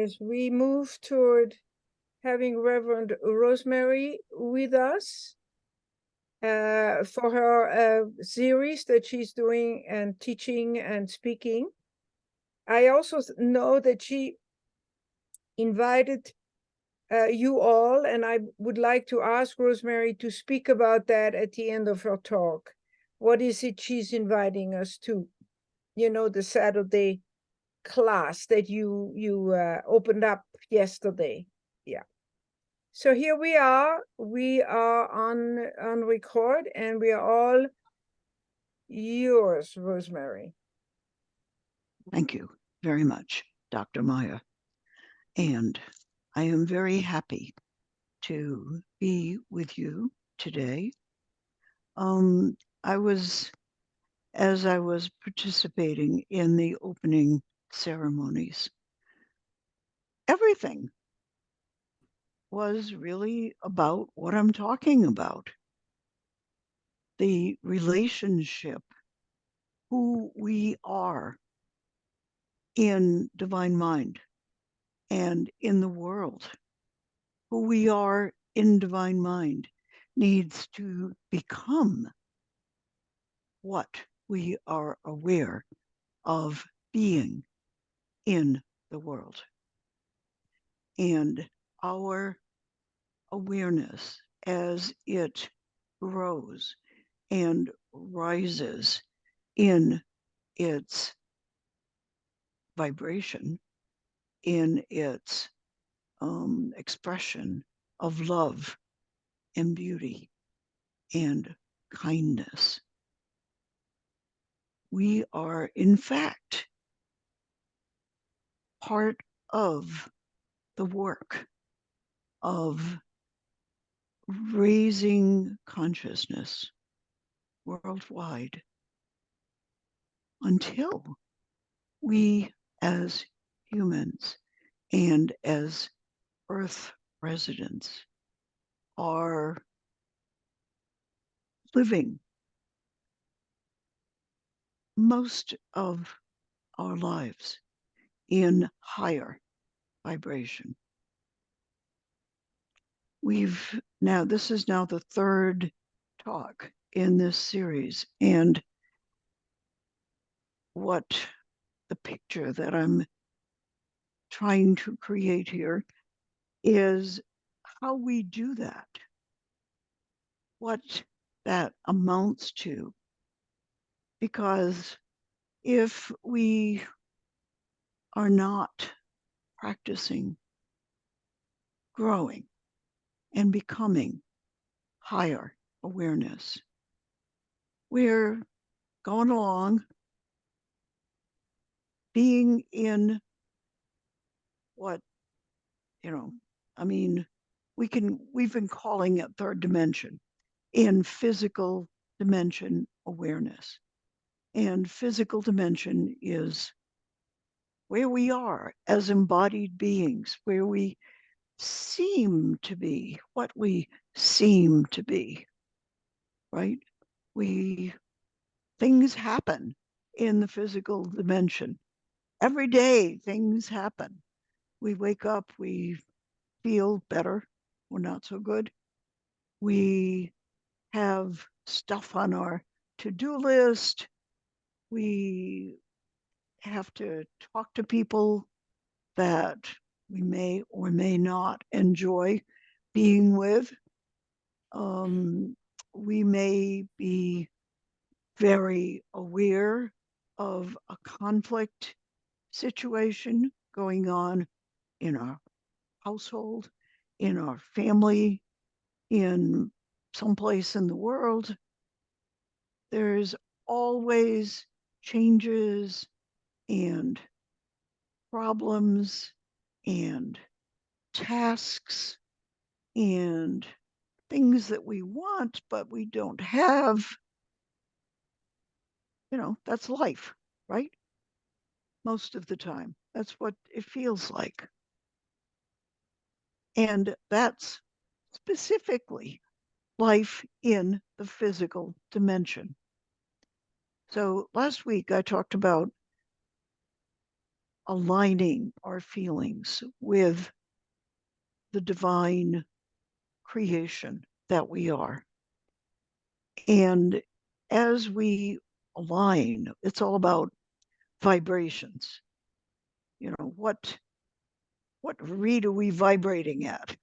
as we move toward having Reverend Rosemary with us for her series that she's doing and teaching and speaking. I also know that she invited you all, and I would like to ask Rosemary to speak about that at the end of her talk. What is it she's inviting us to? You know, the Saturday class that you opened up yesterday. Yeah. So here we are. We are on record, and we are all yours, Rosemary. Thank you very much, Dr. Maya. And I am very happy to be with you today. As I was participating in the opening ceremonies, everything was really about what I'm talking about. The relationship, who we are in divine mind and in the world. Who we are in divine mind needs to become what we are aware of being in the world. And our awareness as it grows and rises in its vibration, in its expression of love and beauty and kindness. We are, in fact, part of the work of raising consciousness worldwide until we as humans and as Earth residents are living most of our lives in higher vibration. This is now the third talk in this series, and what the picture that I'm trying to create here is how we do that, what that amounts to. Because if we are not practicing growing and becoming higher awareness, we're going along being in what, we've been calling it third dimension, in physical dimension awareness. And physical dimension is where we are as embodied beings, where we seem to be what we seem to be, right? Things happen in the physical dimension. Every day things happen. We wake up, we feel better or not so good. We have stuff on our to-do list. We have to talk to people that we may or may not enjoy being with. We may be very aware of a conflict situation going on in our household, in our family, in someplace in the world. There's always changes and problems and tasks and things that we want, but we don't have. That's life, right? Most of the time, that's what it feels like. And that's specifically life in the physical dimension. So last week I talked about aligning our feelings with the divine creation that we are. And as we align, it's all about vibrations. You know, what reed are we vibrating at?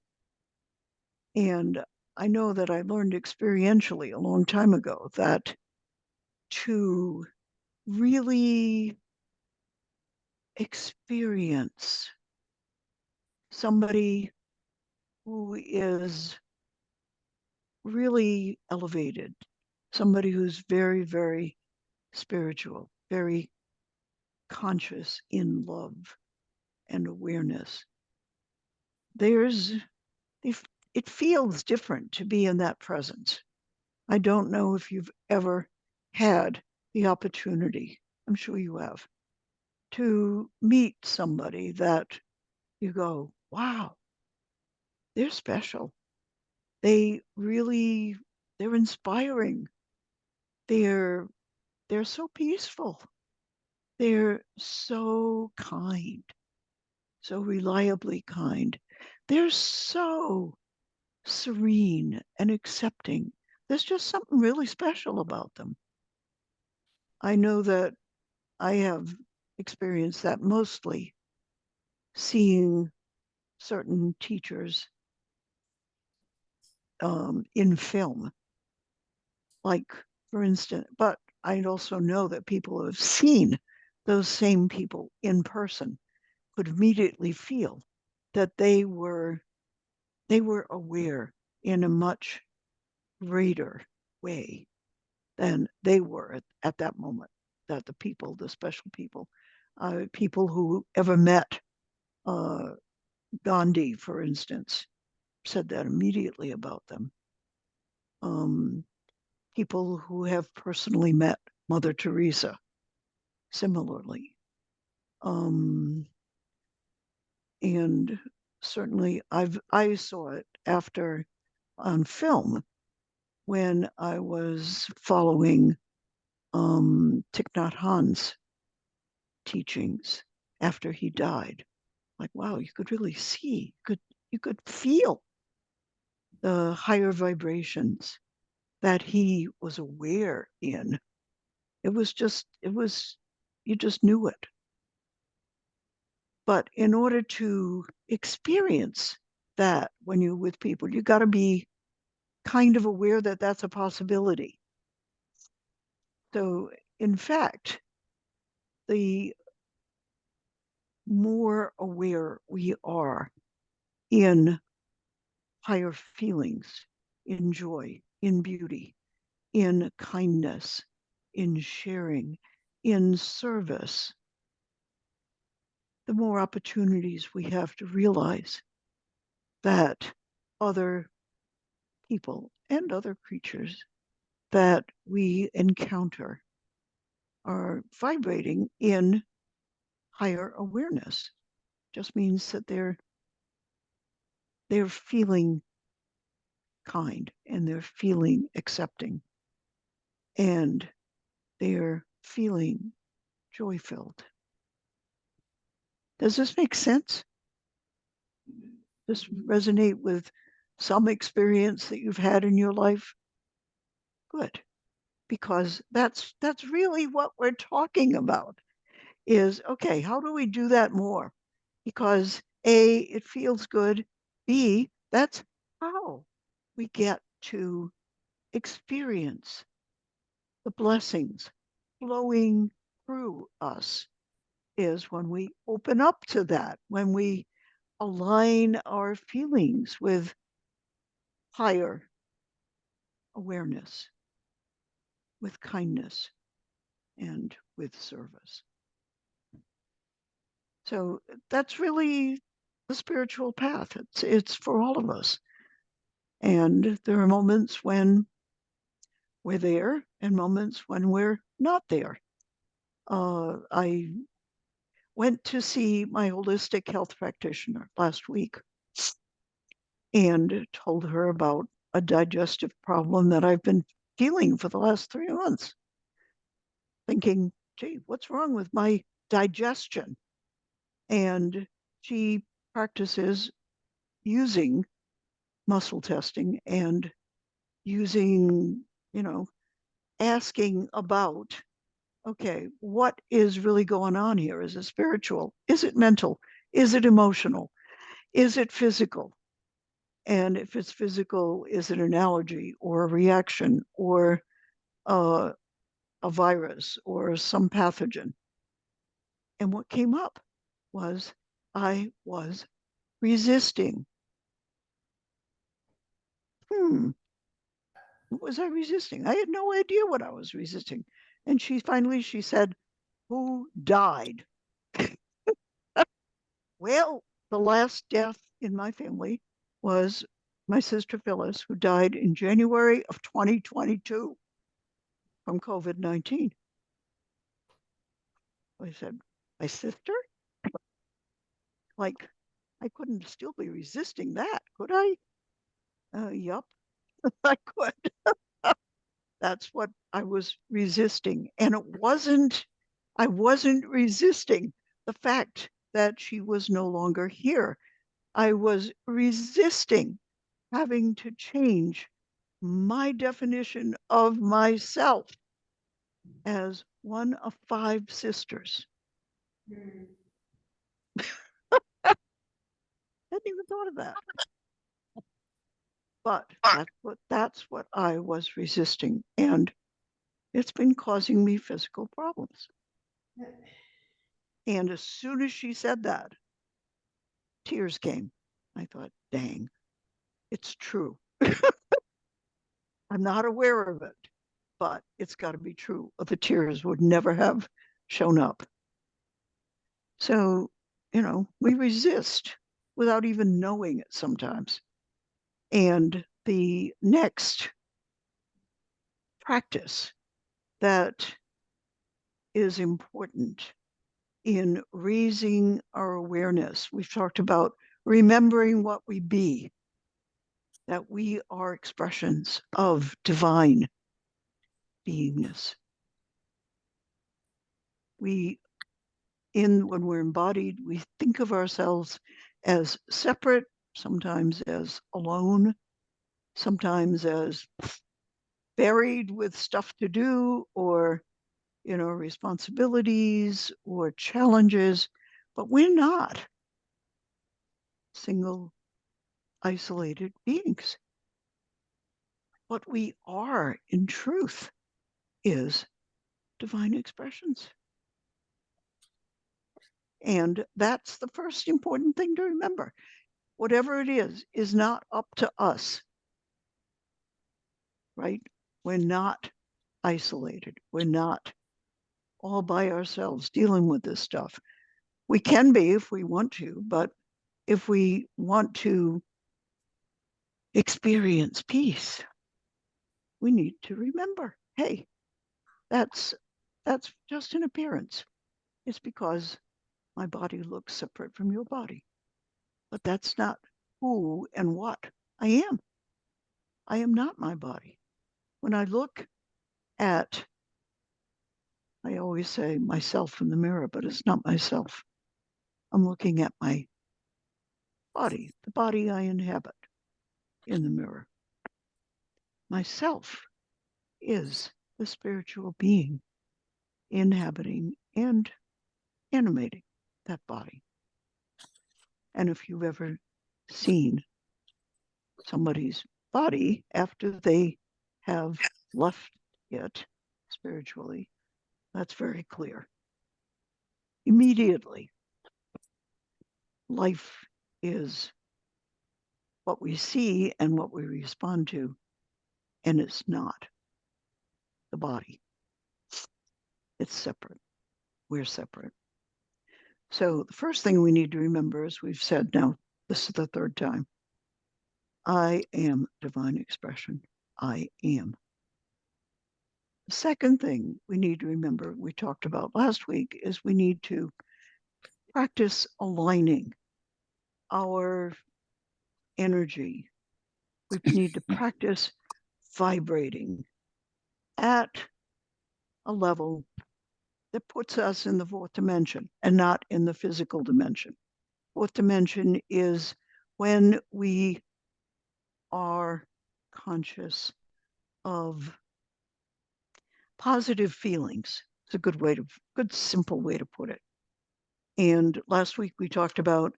And I know that I learned experientially a long time ago that to really experience somebody who is really elevated, somebody who's very, very spiritual, very conscious in love and awareness, there's it feels different to be in that presence. I don't know if you've ever had the opportunity, I'm sure you have, to meet somebody that you go, wow, they're special. They really, they're inspiring. They're they're so peaceful. They're so kind, so reliably kind. They're so serene and accepting. There's just something really special about them. I know that I have experienced that mostly seeing certain teachers in film, like for instance, but I also know that people who have seen those same people in person could immediately feel that they were aware in a much greater way than they were at that moment. That the people, the special people who ever met uh, Gandhi, for instance, said that immediately about them. Um, People who have personally met Mother Teresa, similarly. Um, and certainly I saw it after on film when I was following Thich Nhat Hanh's teachings after he died. Like, wow, you could really see, you could feel the higher vibrations that he was aware in. You just knew it. But in order to experience that when you're with people, you got to be kind of aware that that's a possibility. So, in fact, the more aware we are in higher feelings, in joy, in beauty, in kindness, in sharing, in service, the more opportunities we have to realize that other people and other creatures that we encounter are vibrating in higher awareness. Just means that they're feeling kind and they're feeling accepting and they're feeling joy filled. Does this make sense? Does this resonate with some experience that you've had in your life? Good, because that's really what we're talking about is okay, how do we do that more? Because A, it feels good. B, that's how we get to experience the blessings flowing through us is when we open up to that, when we align our feelings with higher awareness, with kindness, and with service. So that's really the spiritual path. It's for all of us. And there are moments when we're there and moments when we're not there. I went to see my holistic health practitioner last week and told her about a digestive problem that I've been feeling for the last 3 months, thinking, gee, what's wrong with my digestion? And she practices using muscle testing and using, asking about, okay, what is really going on here? Is it spiritual? Is it mental? Is it emotional? Is it physical? And if it's physical, is it an allergy or a reaction or a virus or some pathogen? And what came up was I was resisting. What was I resisting? I had no idea what I was resisting. And she said, who died? Well, the last death in my family was my sister Phyllis, who died in January of 2022 from COVID-19. I said, my sister? Like, I couldn't still be resisting that, could I? Yup, I could. That's what I was resisting. And I wasn't resisting the fact that she was no longer here. I was resisting having to change my definition of myself as one of 5 sisters. I hadn't even thought of that. But that's what I was resisting. And it's been causing me physical problems. And as soon as she said that, tears came. I thought, dang, it's true. I'm not aware of it, but it's got to be true. Or the tears would never have shown up. So, we resist without even knowing it sometimes. And the next practice that is important in raising our awareness, we've talked about remembering what we be, that we are expressions of divine beingness. When we're embodied, we think of ourselves as separate, sometimes as alone, sometimes as buried with stuff to do or, responsibilities or challenges, but we're not single, isolated beings. What we are in truth is divine expressions. And that's the first important thing to remember. Whatever it is not up to us, right? We're not isolated. We're not all by ourselves dealing with this stuff. We can be if we want to, but if we want to experience peace, we need to remember, hey, that's just an appearance. It's because my body looks separate from your body. But that's not who and what I am. I am not my body. When I look at, I always say myself in the mirror, but it's not myself. I'm looking at my body, the body I inhabit in the mirror. Myself is the spiritual being inhabiting and animating that body. And if you've ever seen somebody's body after they have left it spiritually, that's very clear. Immediately, life is what we see and what we respond to, and it's not the body. It's separate. We're separate. So the first thing we need to remember, as we've said now, this is the 3rd time, I am divine expression. I am. The second thing we need to remember, we talked about last week, is we need to practice aligning our energy. We need to practice vibrating at a level that puts us in the fourth dimension and not in the physical dimension. Fourth dimension is when we are conscious of positive feelings. It's a good simple way to put it. And last week we talked about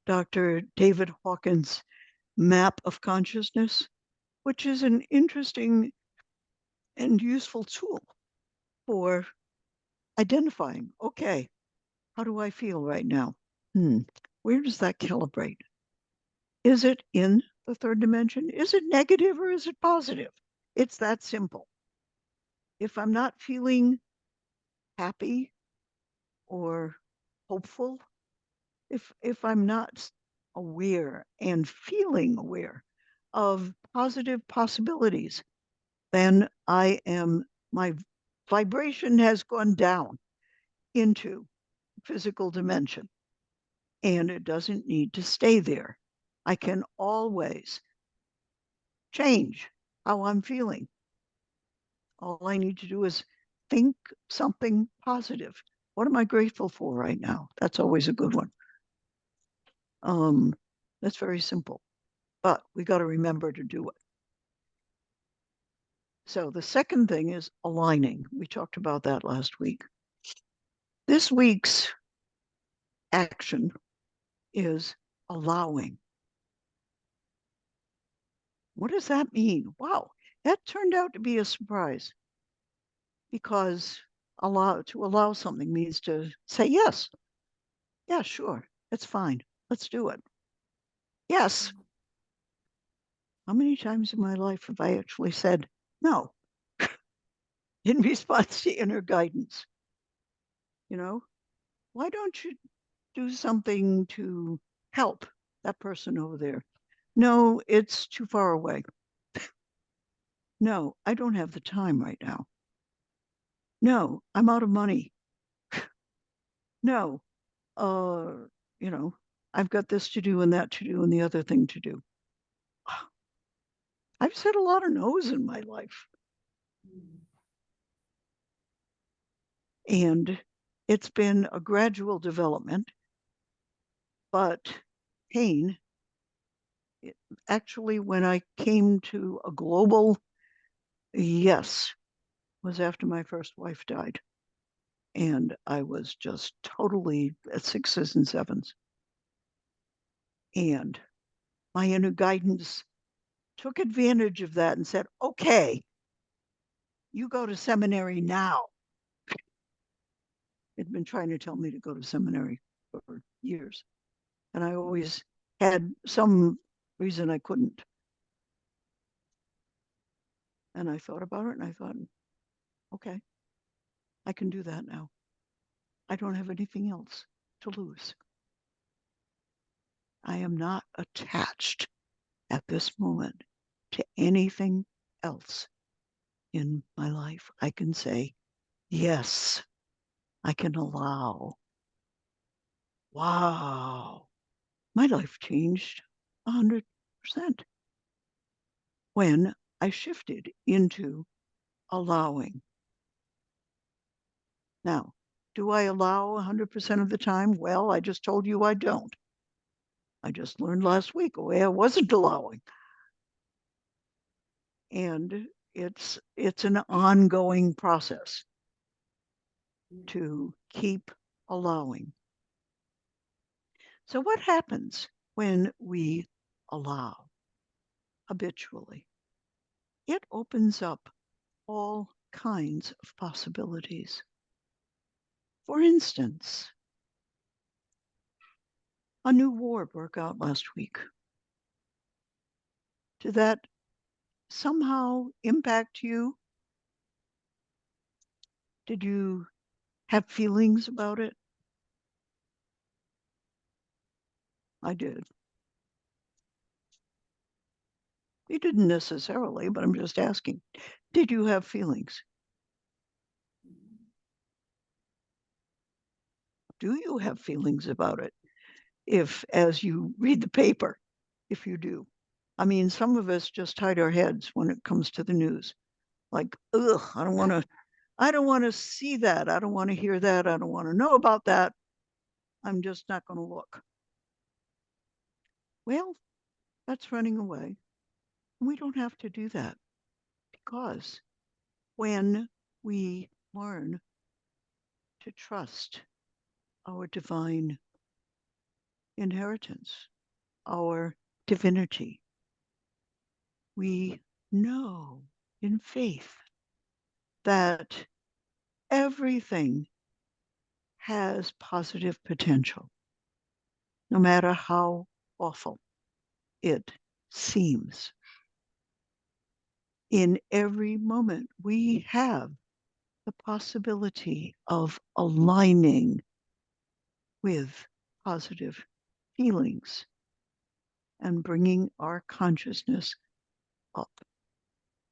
Dr. David Hawkins' map of consciousness, which is an interesting and useful tool for identifying, okay, how do I feel right now? Where does that calibrate? Is it in the third dimension? Is it negative or is it positive? It's that simple. If I'm not feeling happy or hopeful, if I'm not aware and feeling aware of positive possibilities, then my vibration has gone down into physical dimension and it doesn't need to stay there. I can always change how I'm feeling. All I need to do is think something positive. What am I grateful for right now? That's always a good one. That's very simple, but we got to remember to do it. So the second thing is aligning. We talked about that last week. This week's action is allowing. What does that mean? Wow, that turned out to be a surprise because to allow something means to say yes. Yeah, sure, it's fine. Let's do it. Yes. How many times in my life have I actually said no in response to inner guidance? You know, why don't you do something to help that person over there? No, it's too far away. No, I don't have the time right now. No, I'm out of money. No, uh, you know, I've got this to do and that to do and the other thing to do. I've said a lot of no's in my life. And it's been a gradual development, but pain, actually, when I came to a global yes, was after my first wife died. And I was just totally at sixes and sevens. And my inner guidance took advantage of that and said, okay, you go to seminary now. It'd been trying to tell me to go to seminary for years. And I always had some reason I couldn't. And I thought about it and I thought, okay, I can do that now. I don't have anything else to lose. I am not attached at this moment to anything else in my life. I can say, yes, I can allow. Wow, my life changed 100% when I shifted into allowing. Now, do I allow 100% of the time? Well, I just told you I don't. I just learned last week a way I wasn't allowing. And it's an ongoing process to keep allowing. So what happens when we allow habitually? It opens up all kinds of possibilities. For instance, a new war broke out last week. Did that somehow impact you? Did you have feelings about it? I did. You didn't necessarily, but I'm just asking. Did you have feelings? Do you have feelings about it? If, as you read the paper, if you do. I mean, some of us just hide our heads when it comes to the news. Like, ugh, I don't want to see that. I don't want to hear that. I don't want to know about that. I'm just not going to look. Well, that's running away. We don't have to do that because when we learn to trust our divine inheritance, our divinity, we know in faith that everything has positive potential, no matter how awful it seems. In every moment, we have the possibility of aligning with positive feelings and bringing our consciousness up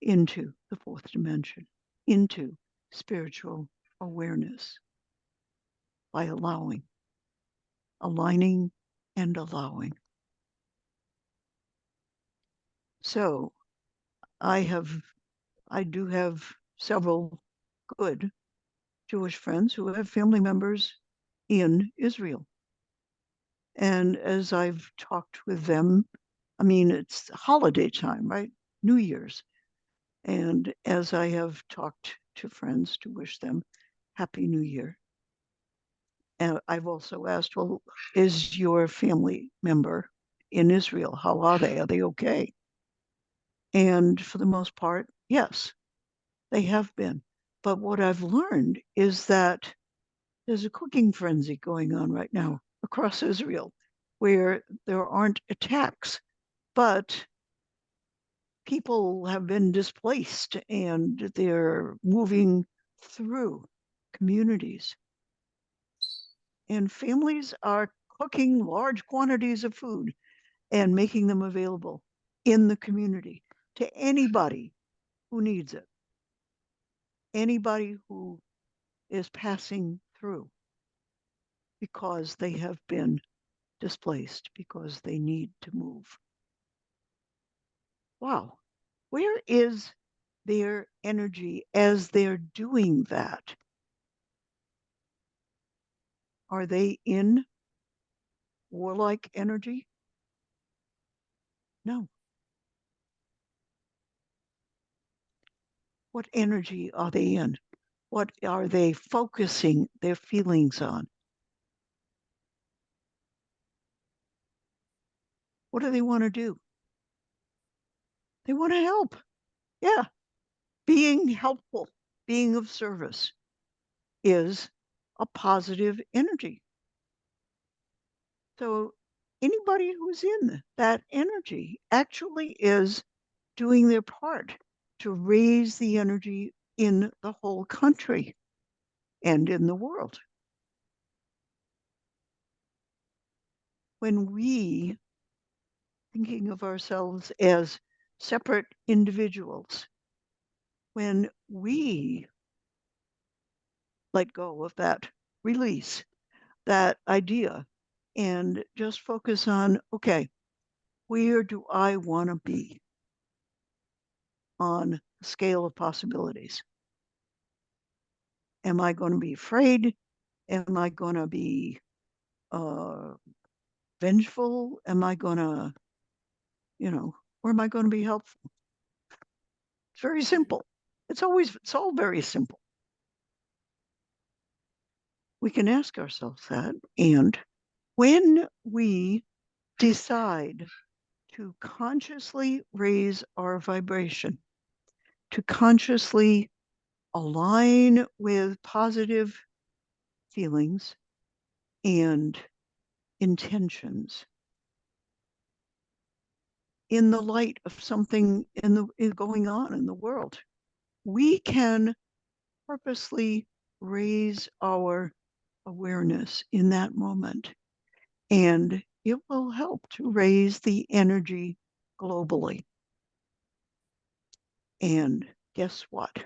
into the fourth dimension, into spiritual awareness by aligning and allowing. So I do have several good Jewish friends who have family members in Israel. And as I've talked with them, I mean, it's holiday time, right? New Year's. And as I have talked to friends to wish them Happy New Year, and I've also asked, well, is your family member in Israel? How are they? Are they okay? And for the most part, yes, they have been. But what I've learned is that there's a cooking frenzy going on right now across Israel where there aren't attacks, but people have been displaced and they're moving through communities. And families are cooking large quantities of food and making them available in the community to anybody who needs it, anybody who is passing through because they have been displaced, because they need to move. Wow. Where is their energy as they're doing that? Are they in warlike energy? No. What energy are they in? What are they focusing their feelings on? What do they want to do? They want to help. Yeah. Being helpful, being of service is a positive energy. So anybody who's in that energy actually is doing their part to raise the energy in the whole country and in the world. When we, thinking of ourselves as separate individuals, when we let go of that, release that idea, and just focus on, okay, where do I want to be on a scale of possibilities? Am I going to be afraid? Am I going to be uh, vengeful? Am I going to, or am I going to be helpful? It's very simple. It's all very simple. We can ask ourselves that. And when we decide to consciously raise our vibration, to consciously align with positive feelings and intentions in the light of something going on in the world, we can purposely raise our awareness in that moment, and it will help to raise the energy globally. And guess what?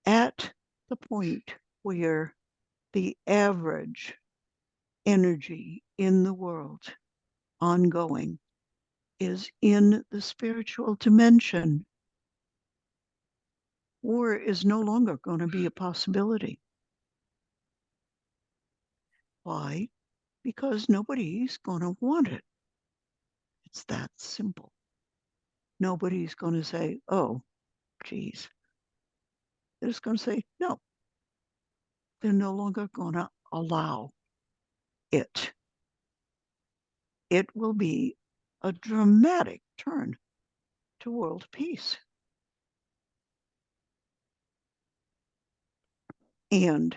At the point where the average energy in the world ongoing is in the spiritual dimension, war is no longer going to be a possibility. Why? Because nobody's going to want it. It's that simple. Nobody's going to say, oh, geez. They're just going to say, no, they're no longer going to allow it. It will be a dramatic turn to world peace. And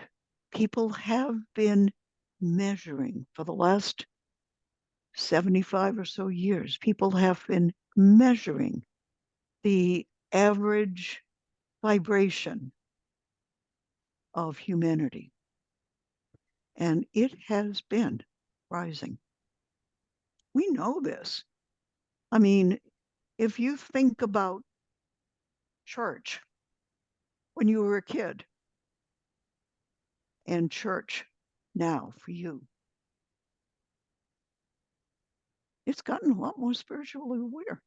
people have been measuring for the last 75 or so years, people have been measuring the average vibration of humanity. And it has been rising. We know this. I mean, if you think about church when you were a kid and church now for you, it's gotten a lot more spiritually aware.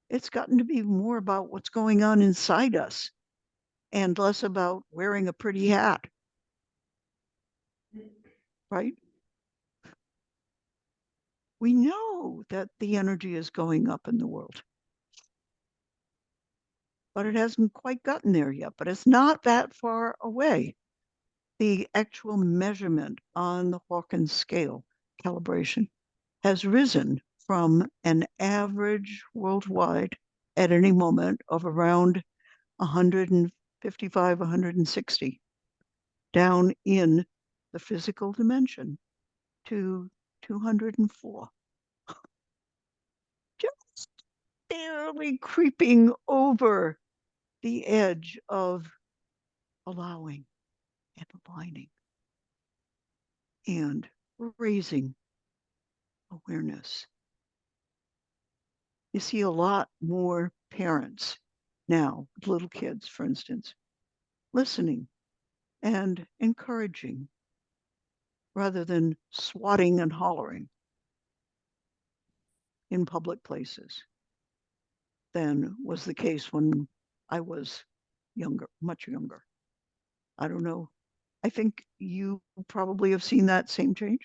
It's gotten to be more about what's going on inside us and less about wearing a pretty hat, right? We know that the energy is going up in the world, but it hasn't quite gotten there yet, but it's not that far away. The actual measurement on the Hawkins scale calibration has risen from an average worldwide at any moment of around 155, 160 down in the physical dimension to 204. Just barely creeping over the edge of allowing and aligning and raising awareness. You see a lot more parents now, little kids, for instance, listening and encouraging rather than swatting and hollering in public places than was the case when I was younger, much younger. I don't know. I think you probably have seen that same change.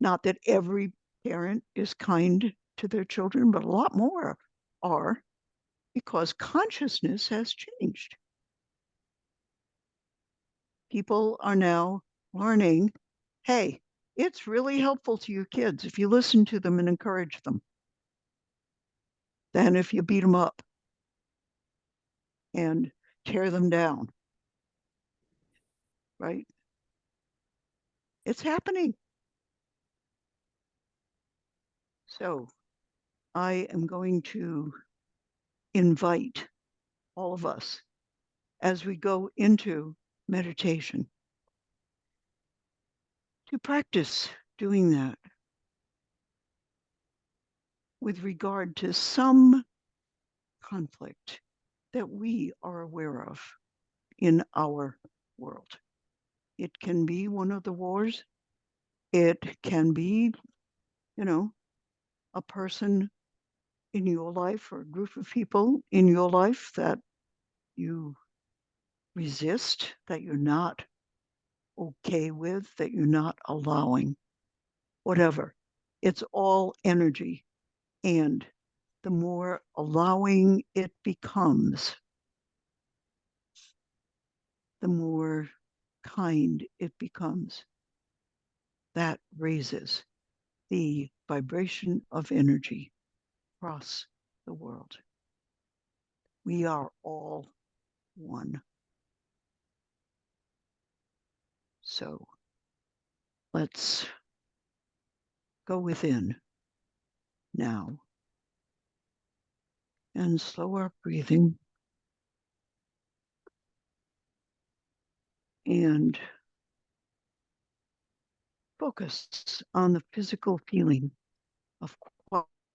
Not that every parent is kind to their children, but a lot more are because consciousness has changed. People are now learning, hey, it's really helpful to your kids if you listen to them and encourage them than if you beat them up and tear them down, right? It's happening. So I am going to invite all of us as we go into meditation to practice doing that with regard to some conflict that we are aware of in our world. It can be one of the wars. It can be, you know, a person in your life or a group of people in your life that you resist, that you're not okay with, that you're not allowing, whatever. It's all energy. And the more allowing it becomes, the more kind it becomes. That raises the vibration of energy across the world. We are all one. So let's go within now and slow our breathing and focus on the physical feeling of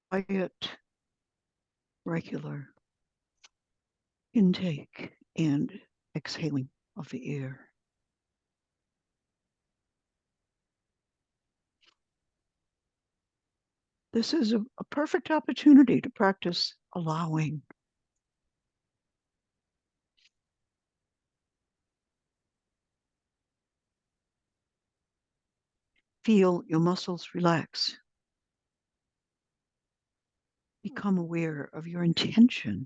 quiet, regular intake and exhaling of the air. This is a perfect opportunity to practice allowing Feel your muscles relax. Become aware of your intention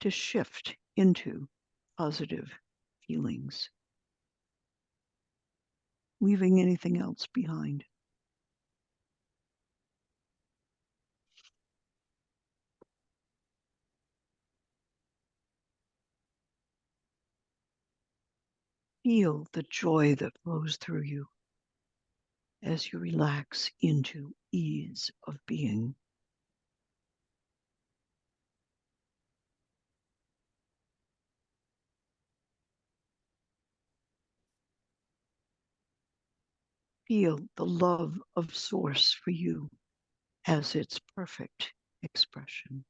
to shift into positive feelings, leaving anything else behind. Feel the joy that flows through you as you relax into ease of being. Feel the love of Source for you as its perfect expression.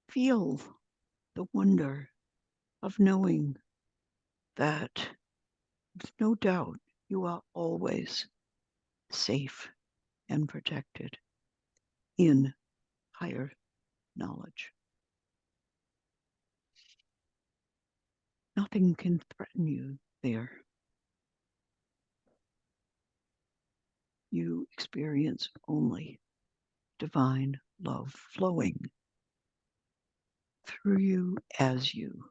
Feel the wonder of knowing that, with no doubt, you are always safe and protected in higher knowledge. Nothing can threaten you there. You experience only divine love flowing through you as you.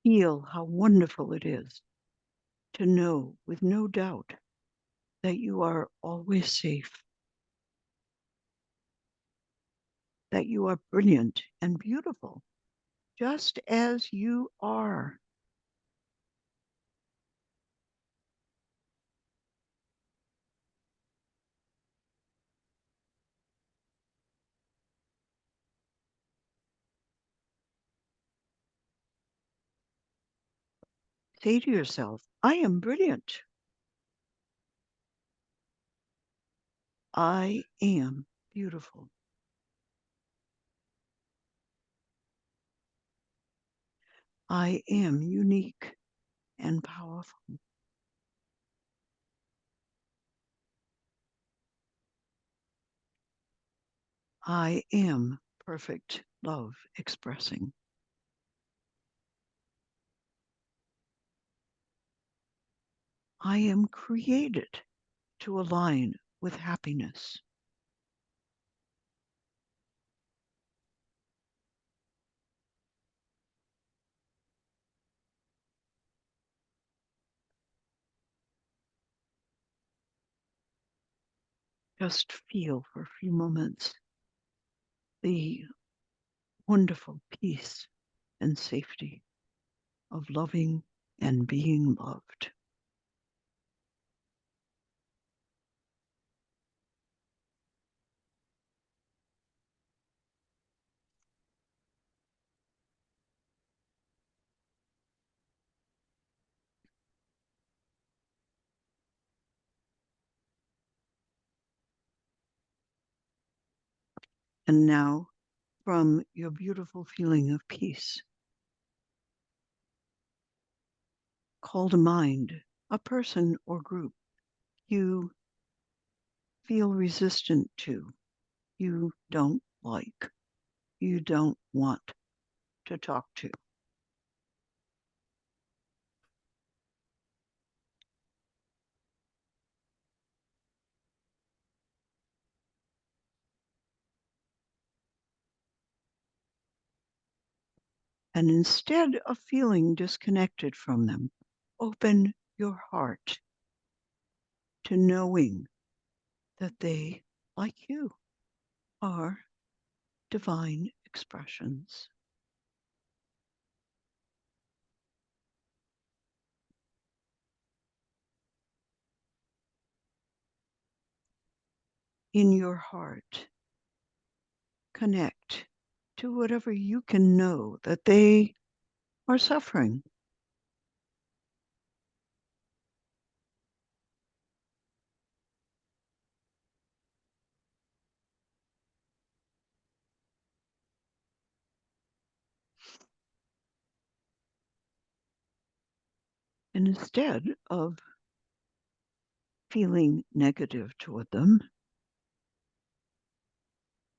Feel how wonderful it is to know with no doubt that you are always safe, that you are brilliant and beautiful, just as you are. Say to yourself, I am brilliant. I am beautiful. I am unique and powerful. I am perfect love expressing. I am created to align with happiness. Just feel for a few moments the wonderful peace and safety of loving and being loved. And now, from your beautiful feeling of peace, call to mind a person or group you feel resistant to, you don't like, you don't want to talk to. And instead of feeling disconnected from them, open your heart to knowing that they, like you, are divine expressions. In your heart, connect to whatever you can know that they are suffering. And instead of feeling negative toward them,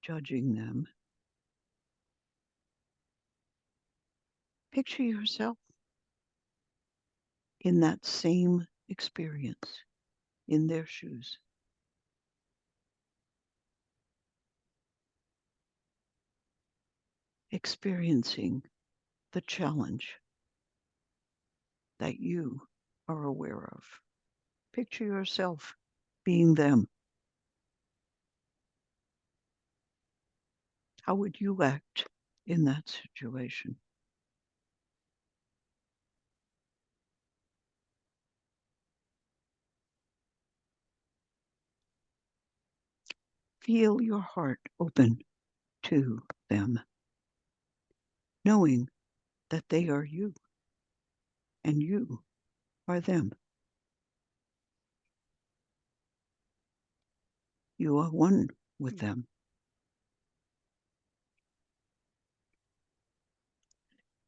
judging them, picture yourself in that same experience, in their shoes. Experiencing the challenge that you are aware of. Picture yourself being them. How would you act in that situation? Feel your heart open to them, knowing that they are you and you are them. You are one with them.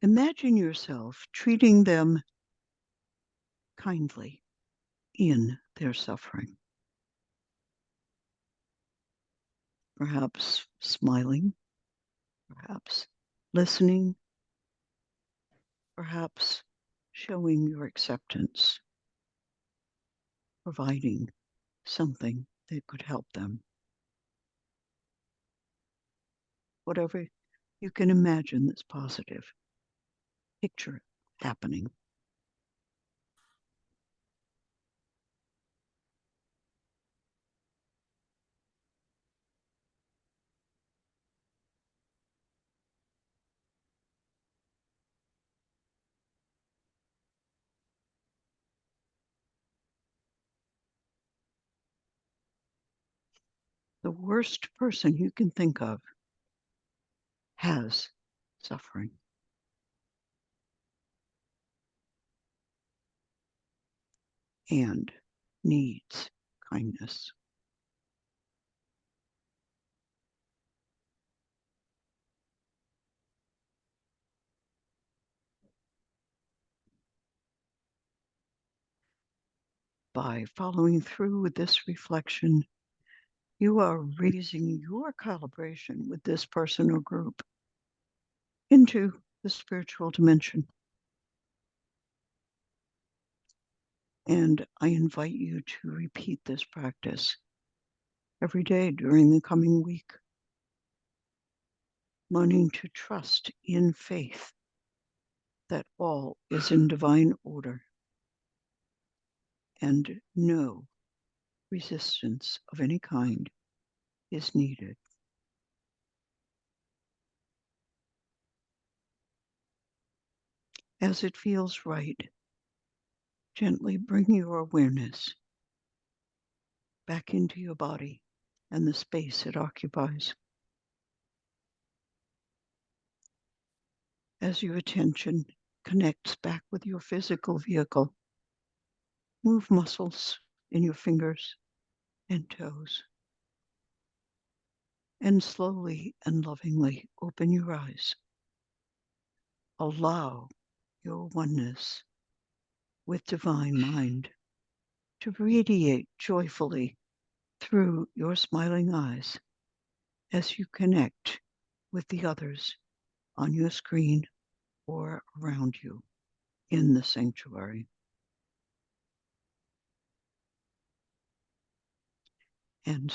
Imagine yourself treating them kindly in their suffering. Perhaps smiling, perhaps listening, perhaps showing your acceptance, providing something that could help them. Whatever you can imagine that's positive, picture it happening. The worst person you can think of has suffering and needs kindness. By following through with this reflection, you are raising your calibration with this person or group into the spiritual dimension. And I invite you to repeat this practice every day during the coming week, learning to trust in faith that all is in divine order and no resistance of any kind is needed. As it feels right, gently bring your awareness back into your body and the space it occupies. As your attention connects back with your physical vehicle, move muscles in your fingers and toes, and slowly and lovingly open your eyes. Allow your oneness with divine mind to radiate joyfully through your smiling eyes as you connect with the others on your screen or around you in the sanctuary. And